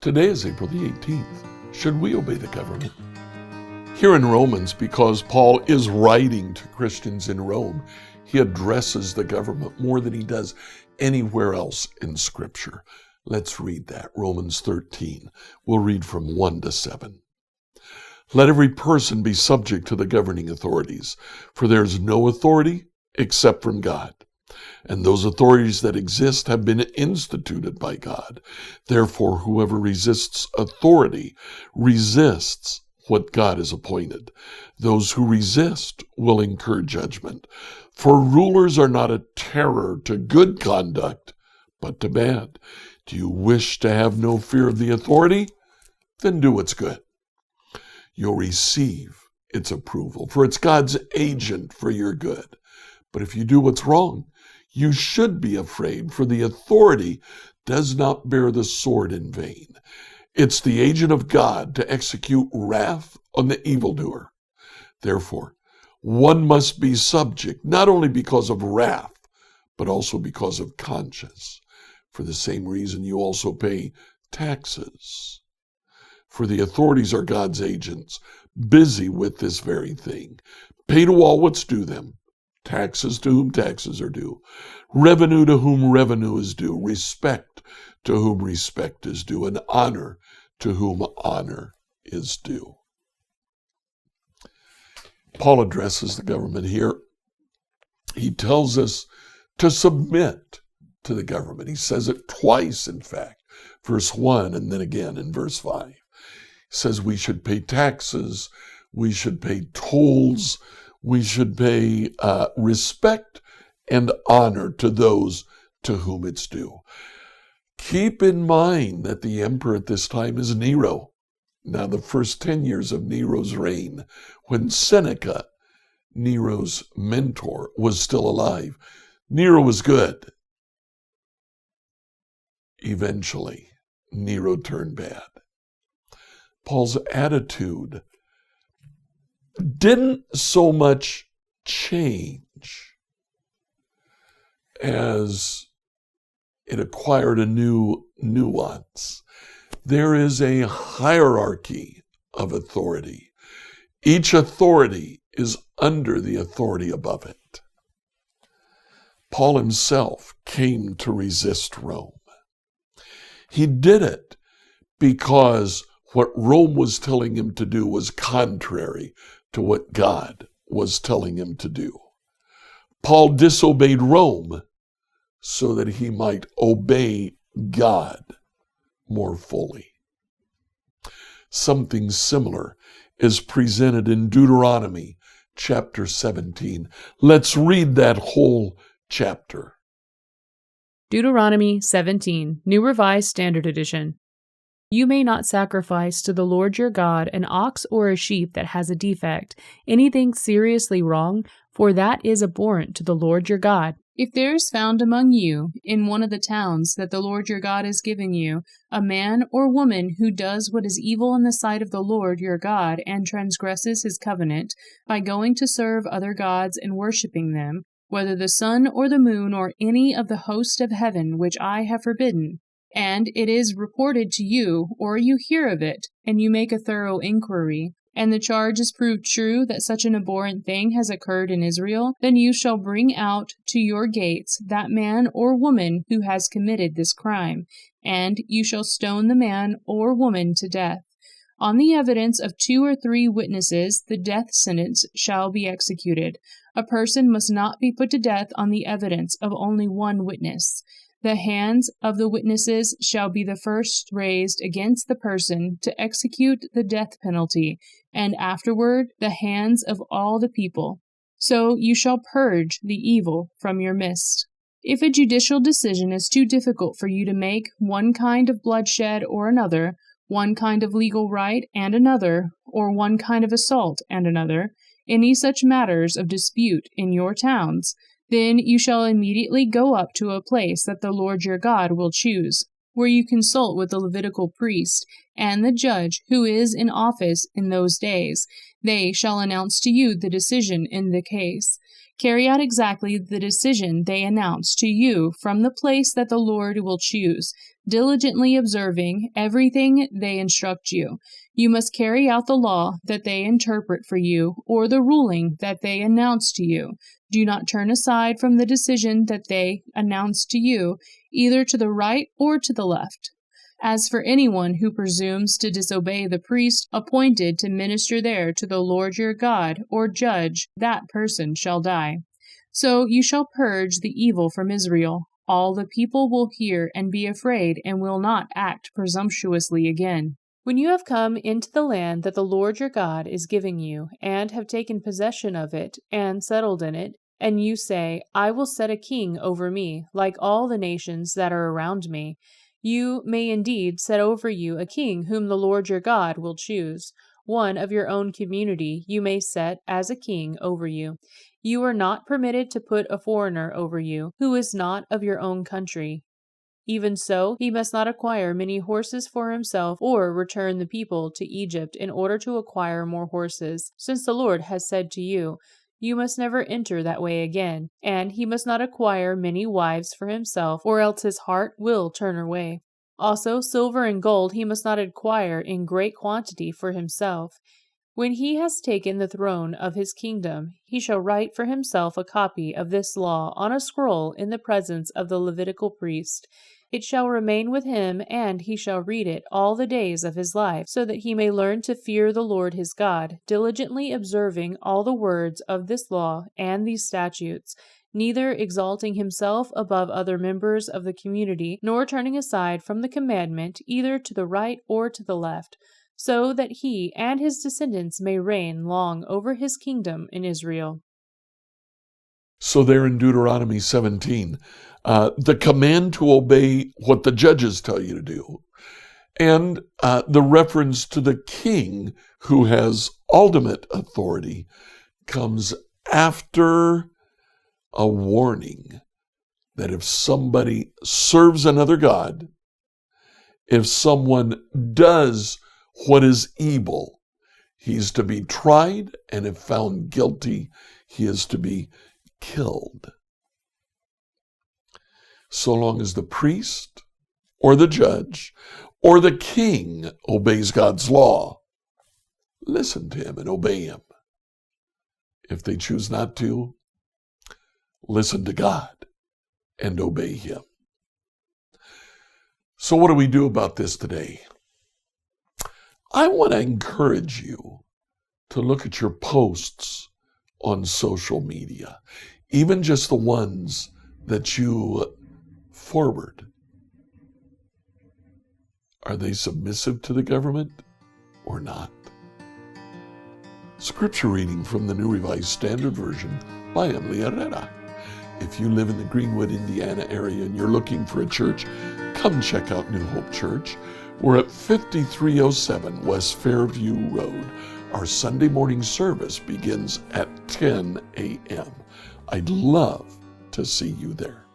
Today is April the 18th. Should we obey the government? Here in Romans, because Paul is writing to Christians in Rome, he addresses the government more than he does anywhere else in Scripture. Let's read that, Romans 13. We'll read from 1 to 7. Let every person be subject to the governing authorities, for there is no authority except from God. And those authorities that exist have been instituted by God. Therefore, whoever resists authority resists what God has appointed. Those who resist will incur judgment. For rulers are not a terror to good conduct, but to bad. Do you wish to have no fear of the authority? Then do what's good. You'll receive its approval, for it's God's agent for your good. But if you do what's wrong, you should be afraid, for the authority does not bear the sword in vain. It's the agent of God to execute wrath on the evildoer. Therefore, one must be subject, not only because of wrath, but also because of conscience. For the same reason you also pay taxes. For the authorities are God's agents, busy with this very thing. Pay to all what's due them. Taxes to whom taxes are due, revenue to whom revenue is due, respect to whom respect is due, and honor to whom honor is due. Paul addresses the government here. He tells us to submit to the government. He says it twice, in fact, verse 1 and then again in verse 5. He says we should pay taxes, we should pay tolls, we should pay respect and honor to those to whom it's due. Keep in mind that the emperor at this time is Nero. Now, the first 10 years of Nero's reign, when Seneca, Nero's mentor, was still alive, Nero was good. Eventually, Nero turned bad. Paul's attitude didn't so much change as it acquired a new nuance. There is a hierarchy of authority. Each authority is under the authority above it. Paul himself came to resist Rome. He did it because what Rome was telling him to do was contrary to what God was telling him to do. Paul disobeyed Rome so that he might obey God more fully. Something similar is presented in Deuteronomy chapter 17. Let's read that whole chapter. Deuteronomy 17, New Revised Standard Edition. You may not sacrifice to the Lord your God an ox or a sheep that has a defect, anything seriously wrong, for that is abhorrent to the Lord your God. If there is found among you, in one of the towns that the Lord your God is giving you, a man or woman who does what is evil in the sight of the Lord your God and transgresses his covenant, by going to serve other gods and worshipping them, whether the sun or the moon or any of the host of heaven which I have forbidden, and it is reported to you, or you hear of it, and you make a thorough inquiry, and the charge is proved true that such an abhorrent thing has occurred in Israel, then you shall bring out to your gates that man or woman who has committed this crime, and you shall stone the man or woman to death. On the evidence of 2 or 3 witnesses, the death sentence shall be executed. A person must not be put to death on the evidence of only one witness. The hands of the witnesses shall be the first raised against the person to execute the death penalty, and afterward the hands of all the people. So you shall purge the evil from your midst. If a judicial decision is too difficult for you to make, one kind of bloodshed or another, one kind of legal right and another, or one kind of assault and another, any such matters of dispute in your towns, then you shall immediately go up to a place that the Lord your God will choose, where you consult with the Levitical priest and the judge who is in office in those days. They shall announce to you the decision in the case. Carry out exactly the decision they announce to you from the place that the Lord will choose. diligently observing everything they instruct you. You must carry out the law that they interpret for you, or the ruling that they announce to you. Do not turn aside from the decision that they announce to you, either to the right or to the left. As for anyone who presumes to disobey the priest appointed to minister there to the Lord your God, or judge, that person shall die. So you shall purge the evil from Israel. All the people will hear and be afraid, and will not act presumptuously again. When you have come into the land that the Lord your God is giving you, and have taken possession of it, and settled in it, and you say, I will set a king over me, like all the nations that are around me, you may indeed set over you a king whom the Lord your God will choose. One of your own community you may set as a king over you. You are not permitted to put a foreigner over you, who is not of your own country. Even so, he must not acquire many horses for himself, or return the people to Egypt in order to acquire more horses, since the Lord has said to you, you must never enter that way again. And he must not acquire many wives for himself, or else his heart will turn away. Also, silver and gold he must not acquire in great quantity for himself. When he has taken the throne of his kingdom, he shall write for himself a copy of this law on a scroll in the presence of the Levitical priest. It shall remain with him, and he shall read it all the days of his life, so that he may learn to fear the Lord his God, diligently observing all the words of this law and these statutes, neither exalting himself above other members of the community, nor turning aside from the commandment either to the right or to the left, so that he and his descendants may reign long over his kingdom in Israel. So there in Deuteronomy 17, the command to obey what the judges tell you to do, and the reference to the king who has ultimate authority comes after a warning that if somebody serves another god, if someone does what is evil, he is to be tried, and if found guilty, he is to be killed. So long as the priest or the judge or the king obeys God's law, listen to him and obey him. If they choose not to, listen to God and obey him. So what do we do about this today? I want to encourage you to look at your posts on social media, even just the ones that you forward. Are they submissive to the government or not? Scripture reading from the New Revised Standard Version by Emily Herrera. If you live in the Greenwood, Indiana area and you're looking for a church, come check out New Hope Church. We're at 5307 West Fairview Road. Our Sunday morning service begins at 10 a.m. I'd love to see you there.